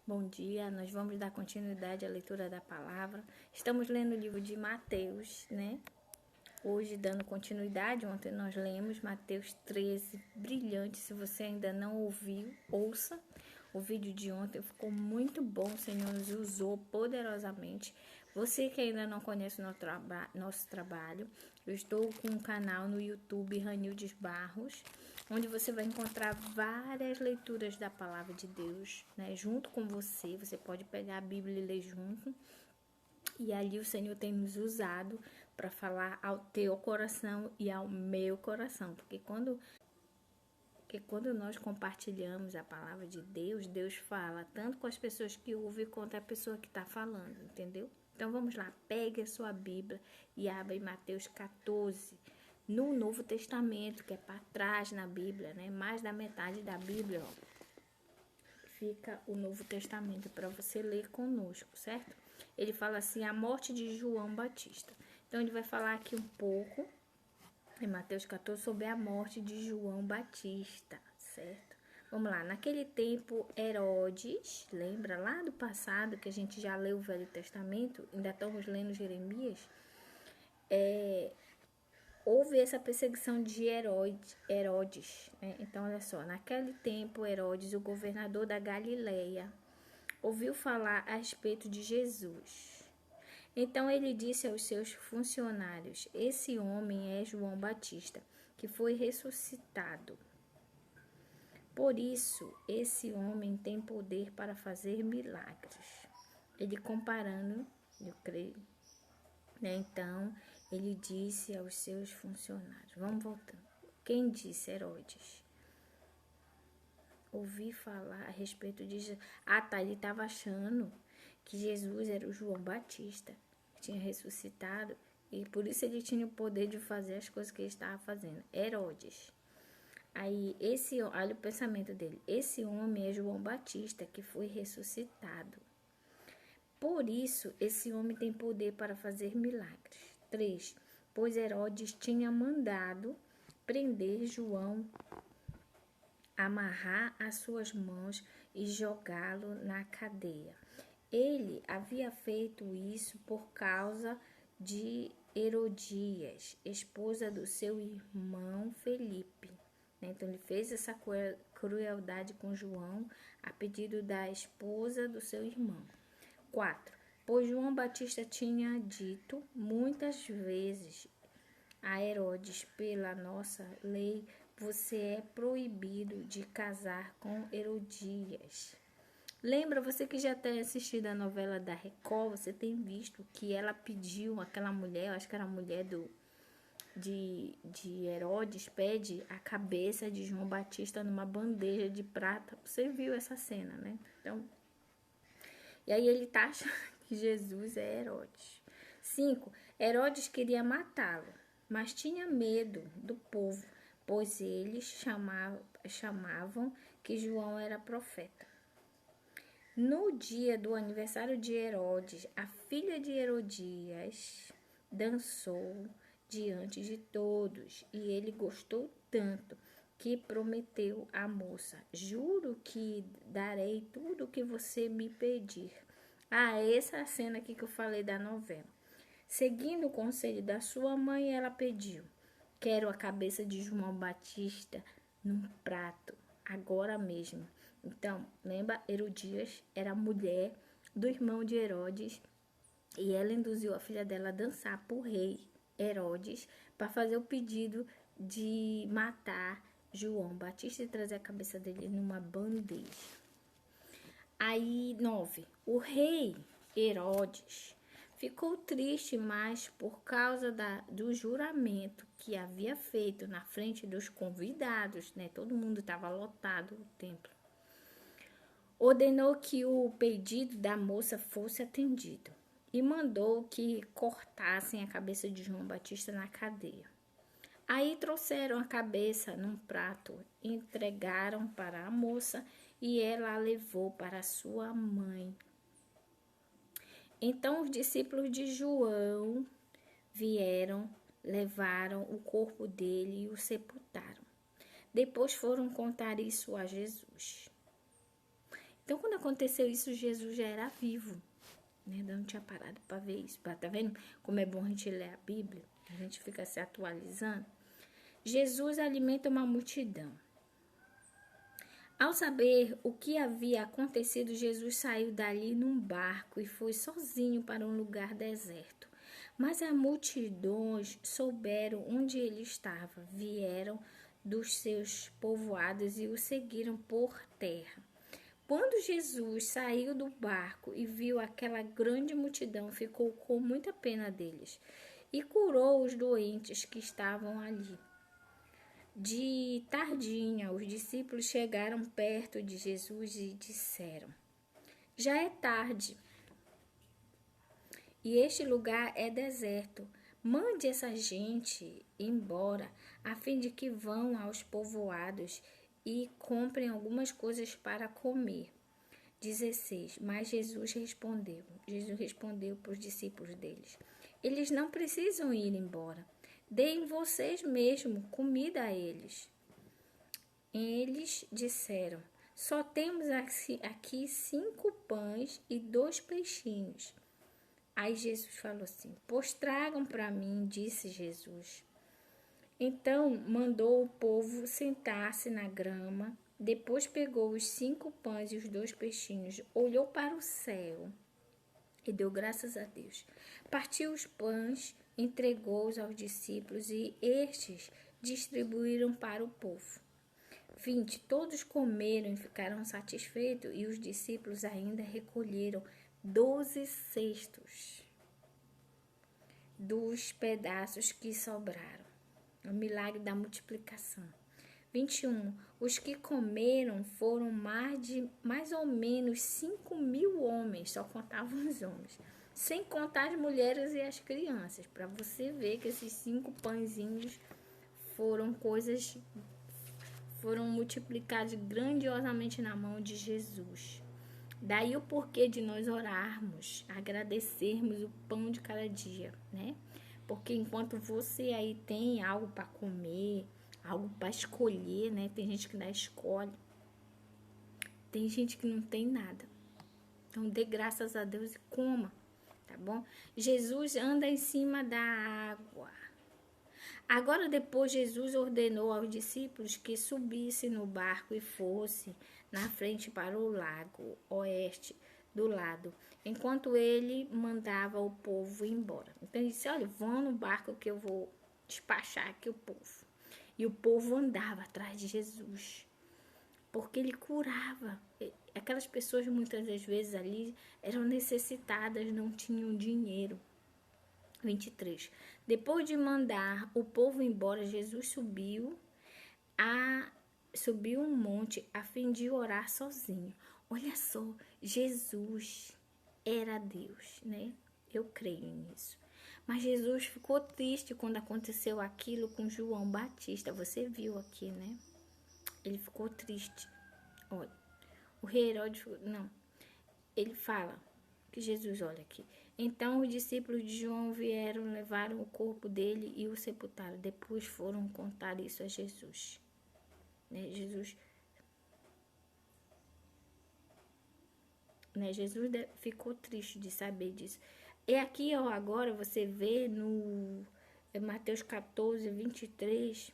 Bom dia, nós vamos dar continuidade à leitura da palavra. Estamos lendo o livro de Mateus, né? Hoje, dando continuidade, ontem nós lemos Mateus 13, brilhante. Se você ainda não ouviu, ouça. O vídeo de ontem ficou muito bom, o Senhor nos usou poderosamente. Você que ainda não conhece nosso trabalho, eu estou com um canal no YouTube, Ranildes Barros, onde você vai encontrar várias leituras da palavra de Deus, né? Junto com você, você pode pegar a Bíblia e ler junto. E ali o Senhor tem nos usado para falar ao teu coração e ao meu coração. Porque quando nós compartilhamos a palavra de Deus, Deus fala tanto com as pessoas que ouvem quanto a pessoa que está falando, entendeu? Então vamos lá, pegue a sua Bíblia e abra em Mateus 14, no Novo Testamento, que é para trás na Bíblia, né? Mais da metade da Bíblia, ó, fica o Novo Testamento para você ler conosco, certo? Ele fala assim, a morte de João Batista. Então ele vai falar aqui um pouco, em Mateus 14, sobre a morte de João Batista, certo? Vamos lá, naquele tempo Herodes, lembra lá do passado que a gente já leu o Velho Testamento, ainda estamos lendo Jeremias, houve essa perseguição de Herodes, né? Então olha só, naquele tempo Herodes, o governador da Galileia, ouviu falar a respeito de Jesus. Então ele disse aos seus funcionários, esse homem é João Batista, que foi ressuscitado. Por isso, esse homem tem poder para fazer milagres. Ele comparando, eu creio, né? Então, ele disse aos seus funcionários, vamos voltando. Quem disse? Herodes. Ouvi falar a respeito de Jesus. Ah, tá, ele estava achando que Jesus era o João Batista, que tinha ressuscitado, e por isso ele tinha o poder de fazer as coisas que ele estava fazendo. Herodes. Aí, olha o pensamento dele. Esse homem é João Batista, que foi ressuscitado. Por isso, esse homem tem poder para fazer milagres. 3. Pois Herodes tinha mandado prender João, amarrar as suas mãos e jogá-lo na cadeia. Ele havia feito isso por causa de Herodias, esposa do seu irmão Felipe. Então ele fez essa crueldade com João a pedido da esposa do seu irmão. 4. Pois João Batista tinha dito muitas vezes a Herodes, pela nossa lei, você é proibido de casar com Herodias. Lembra, você que já tem assistido a novela da Record, você tem visto que ela pediu, aquela mulher, eu acho que era a mulher de Herodes, pede a cabeça de João Batista numa bandeja de prata. Você viu essa cena, né? Então, e aí ele tá achando que Jesus é Herodes. 5. Herodes queria matá-lo, mas tinha medo do povo, pois eles chamavam que João era profeta. No dia do aniversário de Herodes, a filha de Herodias dançou diante de todos, e ele gostou tanto que prometeu à moça, juro que darei tudo o que você me pedir. Essa é a cena aqui que eu falei da novela. Seguindo o conselho da sua mãe, ela pediu, quero a cabeça de João Batista num prato, agora mesmo. Então, lembra, Herodias era a mulher do irmão de Herodes, e ela induziu a filha dela a dançar para o rei Herodes para fazer o pedido de matar João Batista e trazer a cabeça dele numa bandeja. Aí, 9. O rei Herodes ficou triste, mas por causa do juramento que havia feito na frente dos convidados, né? Todo mundo estava lotado o templo. Ordenou que o pedido da moça fosse atendido e mandou que cortassem a cabeça de João Batista na cadeia. Aí trouxeram a cabeça num prato, entregaram para a moça e ela a levou para sua mãe. Então os discípulos de João vieram, levaram o corpo dele e o sepultaram. Depois foram contar isso a Jesus. Então, quando aconteceu isso, Jesus já era vivo, né? Eu não tinha parado para ver isso. Tá vendo como é bom a gente ler a Bíblia? A gente fica se atualizando. Jesus alimenta uma multidão. Ao saber o que havia acontecido, Jesus saiu dali num barco e foi sozinho para um lugar deserto. Mas as multidões souberam onde ele estava, vieram dos seus povoados e o seguiram por terra. Quando Jesus saiu do barco e viu aquela grande multidão, ficou com muita pena deles e curou os doentes que estavam ali. De tardinha, os discípulos chegaram perto de Jesus e disseram: já é tarde e este lugar é deserto. Mande essa gente embora, a fim de que vão aos povoados e comprem algumas coisas para comer. 16. Mas Jesus respondeu para os discípulos deles: eles não precisam ir embora. Deem vocês mesmos comida a eles. Eles disseram: só temos aqui 5 pães e 2 peixinhos. Aí Jesus falou assim: pois tragam para mim, disse Jesus. Então mandou o povo sentar-se na grama. Depois pegou os 5 pães e os 2 peixinhos, olhou para o céu e deu graças a Deus. Partiu os pães, entregou-os aos discípulos e estes distribuíram para o povo. 20. Todos comeram e ficaram satisfeitos, e os discípulos ainda recolheram 12 cestos dos pedaços que sobraram. O milagre da multiplicação. 21. Os que comeram foram mais ou menos 5.000 homens, só contavam os homens, sem contar as mulheres e as crianças, para você ver que esses 5 pãezinhos foram multiplicados grandiosamente na mão de Jesus. Daí o porquê de nós orarmos, agradecermos o pão de cada dia, né? Porque enquanto você aí tem algo para comer, algo para escolher, né? Tem gente que não escolhe, tem gente que não tem nada. Então dê graças a Deus e coma, tá bom? Jesus anda em cima da água. Agora depois Jesus ordenou aos discípulos que subissem no barco e fossem na frente para o lago oeste do lado, enquanto ele mandava o povo ir embora. Então ele disse: olha, vão no barco que eu vou despachar aqui o povo. E o povo andava atrás de Jesus, porque ele curava. Aquelas pessoas muitas das vezes ali eram necessitadas, não tinham dinheiro. 23. Depois de mandar o povo embora, Jesus subiu um monte a fim de orar sozinho. Olha só, Jesus era Deus, né? Eu creio nisso. Mas Jesus ficou triste quando aconteceu aquilo com João Batista. Você viu aqui, né? Ele ficou triste. Olha, o rei Herodes, não. Ele fala que Jesus, olha aqui. Então os discípulos de João vieram, levaram o corpo dele e o sepultaram. Depois foram contar isso a Jesus. Né? Jesus ficou triste de saber disso. E aqui, ó, agora você vê no Mateus 14, 23,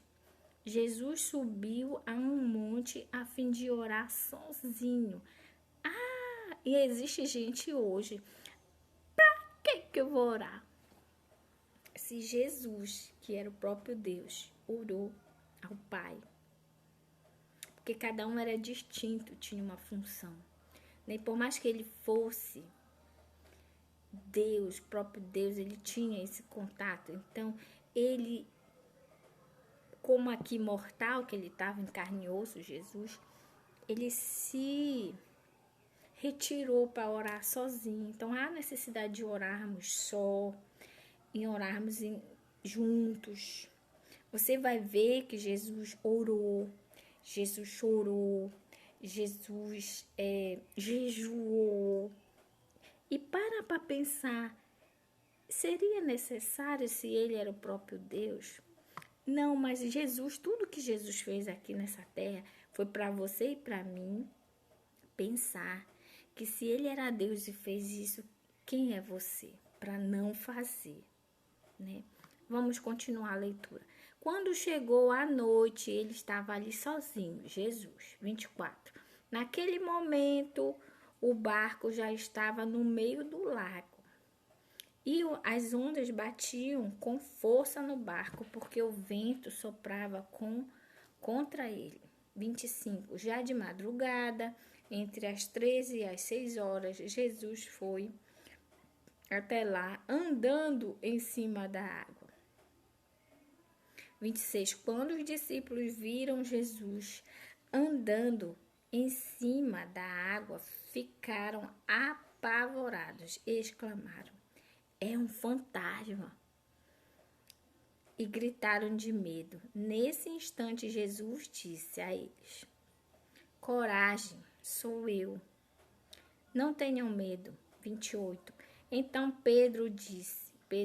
Jesus subiu a um monte a fim de orar sozinho. Ah, e existe gente hoje. Que eu vou orar? Se Jesus, que era o próprio Deus, orou ao Pai, porque cada um era distinto, tinha uma função, nem por mais que ele fosse Deus, próprio Deus, ele tinha esse contato. Então ele, como aqui mortal, que ele estava em carne e osso, Jesus, ele se retirou para orar sozinho. Então há necessidade de orarmos só, em orarmos juntos. Você vai ver que Jesus orou, Jesus chorou, Jesus jejuou. E para pensar, seria necessário se ele era o próprio Deus? Não, mas Jesus, tudo que Jesus fez aqui nessa terra foi para você e para mim pensar que se ele era Deus e fez isso, quem é você para não fazer, né? Vamos continuar a leitura. Quando chegou a noite, ele estava ali sozinho, Jesus, 24. Naquele momento, o barco já estava no meio do lago. E as ondas batiam com força no barco, porque o vento soprava contra ele. 25. Já de madrugada, entre as 13 e as 6 horas, Jesus foi até lá, andando em cima da água. 26. Quando os discípulos viram Jesus andando em cima da água, ficaram apavorados e exclamaram: é um fantasma! E gritaram de medo. Nesse instante, Jesus disse a eles: coragem, sou eu. Não tenham medo. 28. Então Pedro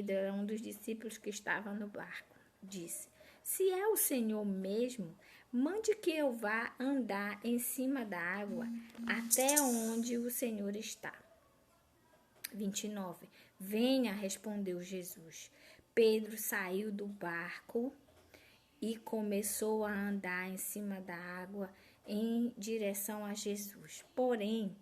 era um dos discípulos que estava no barco, disse: se é o Senhor mesmo, mande que eu vá andar em cima da água até onde o Senhor está. 29. Venha, respondeu Jesus. Pedro saiu do barco e começou a andar em cima da água em direção a Jesus. Porém,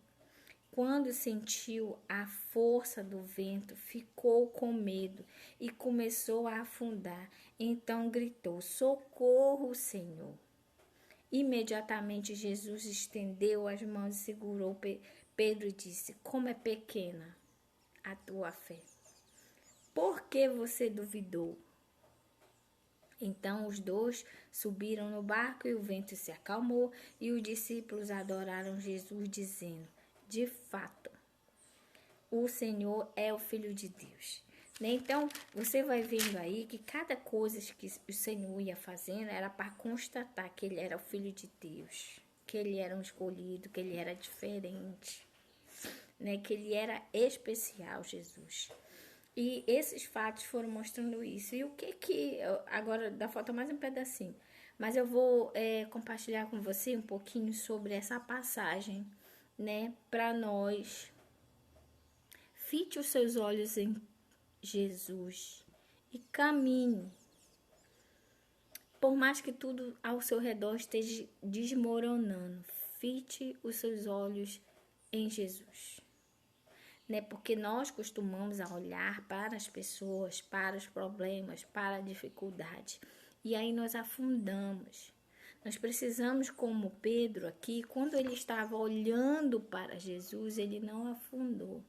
quando sentiu a força do vento, ficou com medo e começou a afundar. Então gritou: socorro, Senhor! Imediatamente Jesus estendeu as mãos e segurou Pedro e disse: como é pequena a tua fé! Por que você duvidou? Então os dois subiram no barco e o vento se acalmou e os discípulos adoraram Jesus, dizendo: de fato, o Senhor é o Filho de Deus. Então, você vai vendo aí que cada coisa que o Senhor ia fazendo era para constatar que ele era o Filho de Deus, que ele era um escolhido, que ele era diferente, né? Que ele era especial, Jesus. E esses fatos foram mostrando isso. E o que agora dá falta mais um pedacinho, mas eu vou compartilhar com você um pouquinho sobre essa passagem, né? Para nós, fite os seus olhos em Jesus e caminhe. Por mais que tudo ao seu redor esteja desmoronando, fite os seus olhos em Jesus. Né? Porque nós costumamos a olhar para as pessoas, para os problemas, para a dificuldade. E aí nós afundamos. Nós precisamos, como Pedro aqui, quando ele estava olhando para Jesus, ele não afundou.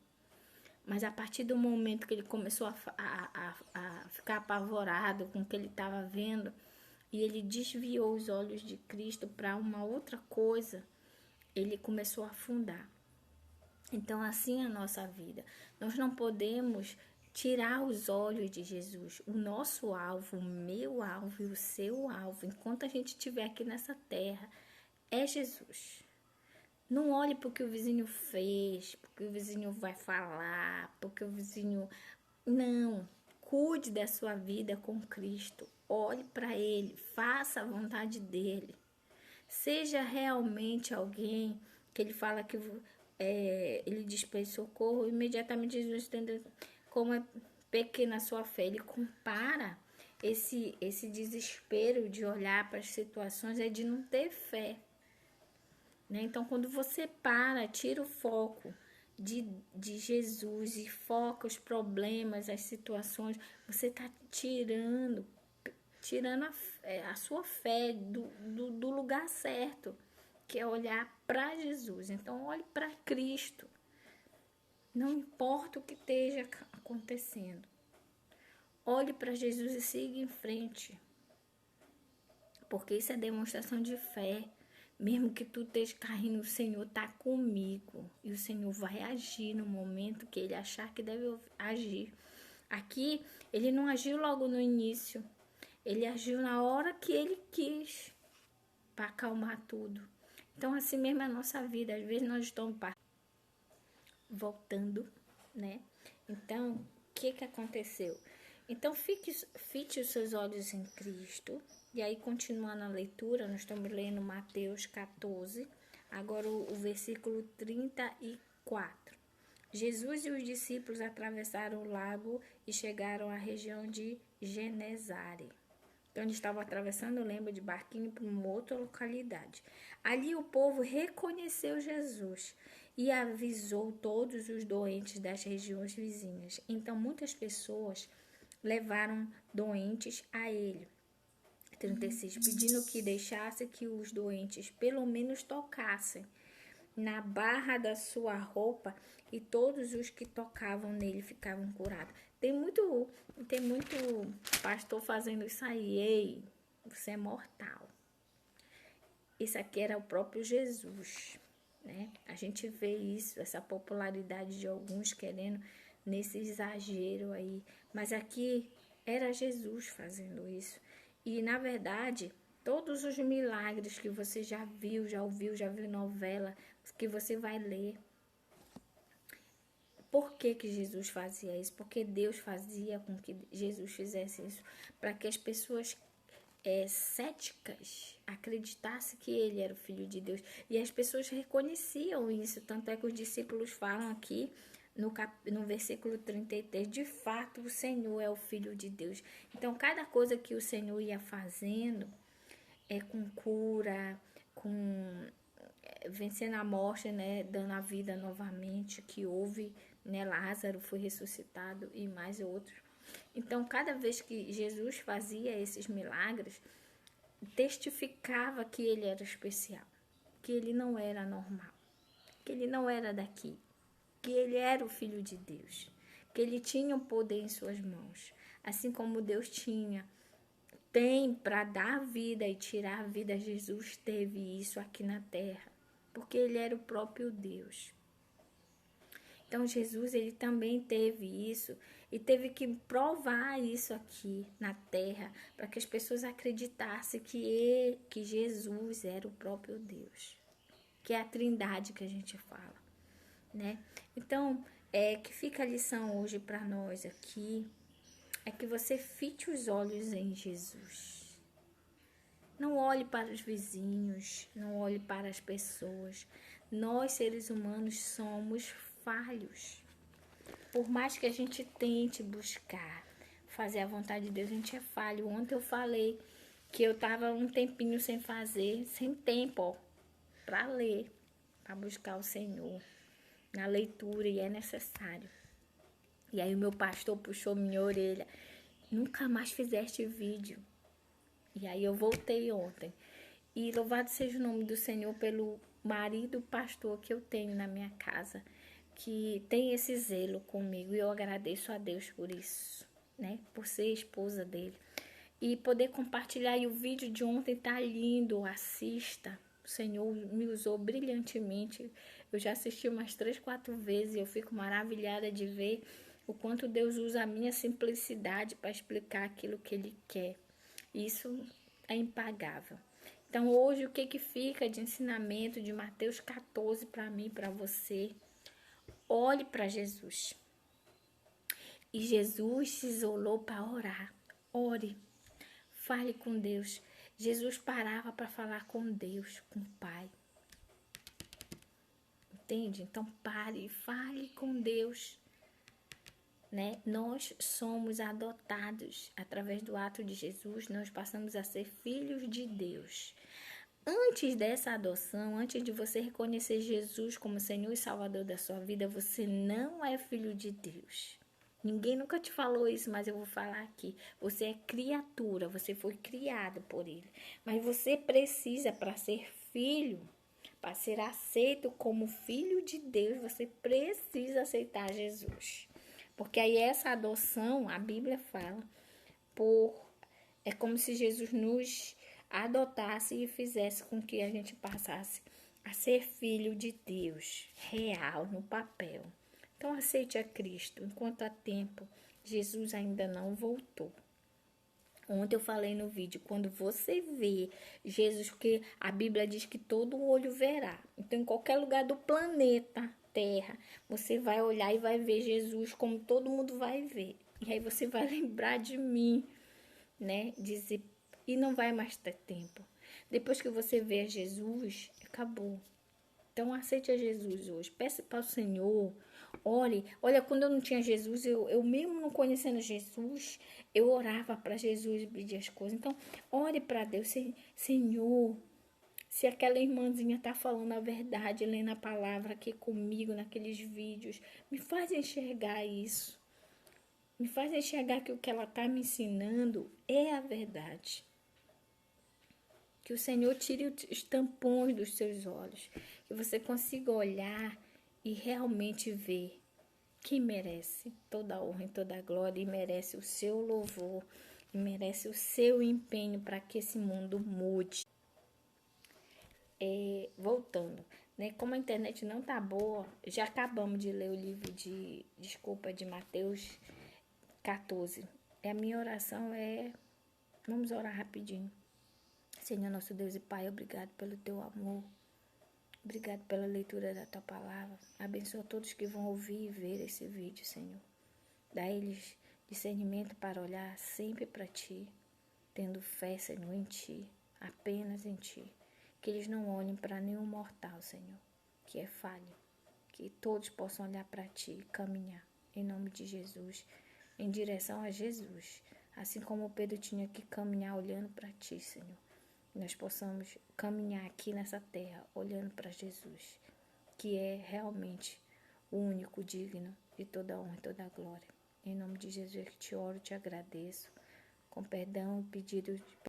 Mas a partir do momento que ele começou a ficar apavorado com o que ele estava vendo, e ele desviou os olhos de Cristo para uma outra coisa, ele começou a afundar. Então, assim é a nossa vida. Nós não podemos tirar os olhos de Jesus. O nosso alvo, o meu alvo e o seu alvo, enquanto a gente estiver aqui nessa terra, é Jesus. Não olhe para o que o vizinho fez, porque o vizinho vai falar, porque o vizinho... Não. Cuide da sua vida com Cristo. Olhe para Ele. Faça a vontade dEle. Seja realmente alguém que Ele fala que... ele diz para ele socorro, imediatamente Jesus entende como é pequena a sua fé. Ele compara esse desespero de olhar para as situações, é de não ter fé. Né? Então, quando você tira o foco de Jesus e foca os problemas, as situações, você está tirando a sua fé do lugar certo, que é olhar para Jesus. Então, olhe para Cristo. Não importa o que esteja acontecendo. Olhe para Jesus e siga em frente. Porque isso é demonstração de fé. Mesmo que tu esteja caindo, o Senhor está comigo. E o Senhor vai agir no momento que Ele achar que deve agir. Aqui, Ele não agiu logo no início. Ele agiu na hora que Ele quis, para acalmar tudo. Então, assim mesmo é a nossa vida. Às vezes nós estamos voltando, né? Então, o que aconteceu? Então, fite os seus olhos em Cristo. E aí, continuando a leitura, nós estamos lendo Mateus 14, Agora o versículo 34. Jesus e os discípulos atravessaram o lago e chegaram à região de Genezare. Então, eles estavam atravessando, lembra, de barquinho para uma outra localidade. Ali o povo reconheceu Jesus e avisou todos os doentes das regiões vizinhas. Então, muitas pessoas levaram doentes a ele. 36, pedindo que deixasse que os doentes pelo menos tocassem na barra da sua roupa, e todos os que tocavam nele ficavam curados. Tem muito pastor fazendo isso aí. Ei, você é mortal. Isso aqui era o próprio Jesus, né? A gente vê isso, essa popularidade de alguns querendo nesse exagero aí. Mas aqui era Jesus fazendo isso. E, na verdade, todos os milagres que você já viu, já ouviu, já viu novela, que você vai ler. Por que Jesus fazia isso? Porque Deus fazia com que Jesus fizesse isso, para que as pessoas céticas acreditassem que ele era o Filho de Deus. E as pessoas reconheciam isso, tanto é que os discípulos falam aqui no versículo 33, de fato o Senhor é o Filho de Deus. Então, cada coisa que o Senhor ia fazendo, com cura, com vencendo a morte, né, dando a vida novamente, que houve, né, Lázaro foi ressuscitado e mais outros. Então, cada vez que Jesus fazia esses milagres, testificava que ele era especial, que ele não era normal, que ele não era daqui, que ele era o Filho de Deus, que ele tinha o poder em suas mãos, assim como Deus tem para dar vida e tirar a vida. Jesus teve isso aqui na terra, porque ele era o próprio Deus. Então, Jesus, ele também teve isso e teve que provar isso aqui na terra para que as pessoas acreditassem que Jesus era o próprio Deus, que é a trindade que a gente fala, né? Então, que fica a lição hoje para nós aqui, é que você fite os olhos em Jesus. Não olhe para os vizinhos, não olhe para as pessoas. Nós, seres humanos, somos falhos. Por mais que a gente tente buscar fazer a vontade de Deus, a gente é falho. Ontem eu falei que eu estava um tempinho sem tempo, para ler, para buscar o Senhor na leitura, e é necessário. E aí o meu pastor puxou minha orelha: nunca mais fizeste vídeo. E aí eu voltei ontem. E louvado seja o nome do Senhor pelo marido pastor que eu tenho na minha casa, que tem esse zelo comigo. E eu agradeço a Deus por isso, né? Por ser esposa dele. E poder compartilhar. E o vídeo de ontem tá lindo. Assista. O Senhor me usou brilhantemente. Eu já assisti umas 3, 4 vezes. E eu fico maravilhada de ver o quanto Deus usa a minha simplicidade para explicar aquilo que Ele quer. Isso é impagável. Então, hoje, o que fica de ensinamento de Mateus 14 para mim, para você? Olhe para Jesus. E Jesus se isolou para orar. Ore. Fale com Deus. Jesus parava para falar com Deus, com o Pai. Entende? Então, pare e fale com Deus. Né? Nós somos adotados através do ato de Jesus, nós passamos a ser filhos de Deus. Antes dessa adoção, antes de você reconhecer Jesus como Senhor e Salvador da sua vida, você não é filho de Deus. Ninguém nunca te falou isso, mas eu vou falar aqui. Você é criatura, você foi criado por Ele. Mas você precisa, para ser filho, para ser aceito como filho de Deus, você precisa aceitar Jesus. Porque aí essa adoção, a Bíblia fala, é como se Jesus nos adotasse e fizesse com que a gente passasse a ser filho de Deus, real, no papel. Então aceite a Cristo, enquanto há tempo, Jesus ainda não voltou. Ontem eu falei no vídeo, quando você vê Jesus, porque a Bíblia diz que todo olho verá. Então, em qualquer lugar do planeta Terra, você vai olhar e vai ver Jesus como todo mundo vai ver. E aí você vai lembrar de mim, né? Dizer, e não vai mais ter tempo. Depois que você vê Jesus, acabou. Então, aceite a Jesus hoje. Peça para o Senhor. Ore. Olha, quando eu não tinha Jesus, eu mesmo não conhecendo Jesus, eu orava para Jesus e pedia as coisas. Então, ore para Deus. Senhor, se aquela irmãzinha está falando a verdade, lendo a palavra aqui comigo, naqueles vídeos, me faz enxergar isso. Me faz enxergar que o que ela está me ensinando é a verdade. Que o Senhor tire os tampões dos seus olhos. Que você consiga olhar e realmente ver que merece toda a honra e toda a glória. E merece o seu louvor. E merece o seu empenho para que esse mundo mude. Voltando, né? Como a internet não tá boa, já acabamos de ler o livro de Mateus 14. A minha oração vamos orar rapidinho. Senhor, nosso Deus e Pai, obrigado pelo teu amor. Obrigado pela leitura da tua palavra. Abençoa todos que vão ouvir e ver esse vídeo, Senhor. Dá a eles discernimento para olhar sempre para ti, tendo fé, Senhor, em ti, apenas em ti. Que eles não olhem para nenhum mortal, Senhor, que é falho. Que todos possam olhar para ti e caminhar, em nome de Jesus, em direção a Jesus. Assim como Pedro tinha que caminhar olhando para ti, Senhor. Nós possamos caminhar aqui nessa terra olhando para Jesus, que é realmente o único digno de toda honra e toda glória. Em nome de Jesus que te oro, te agradeço, com perdão e pedido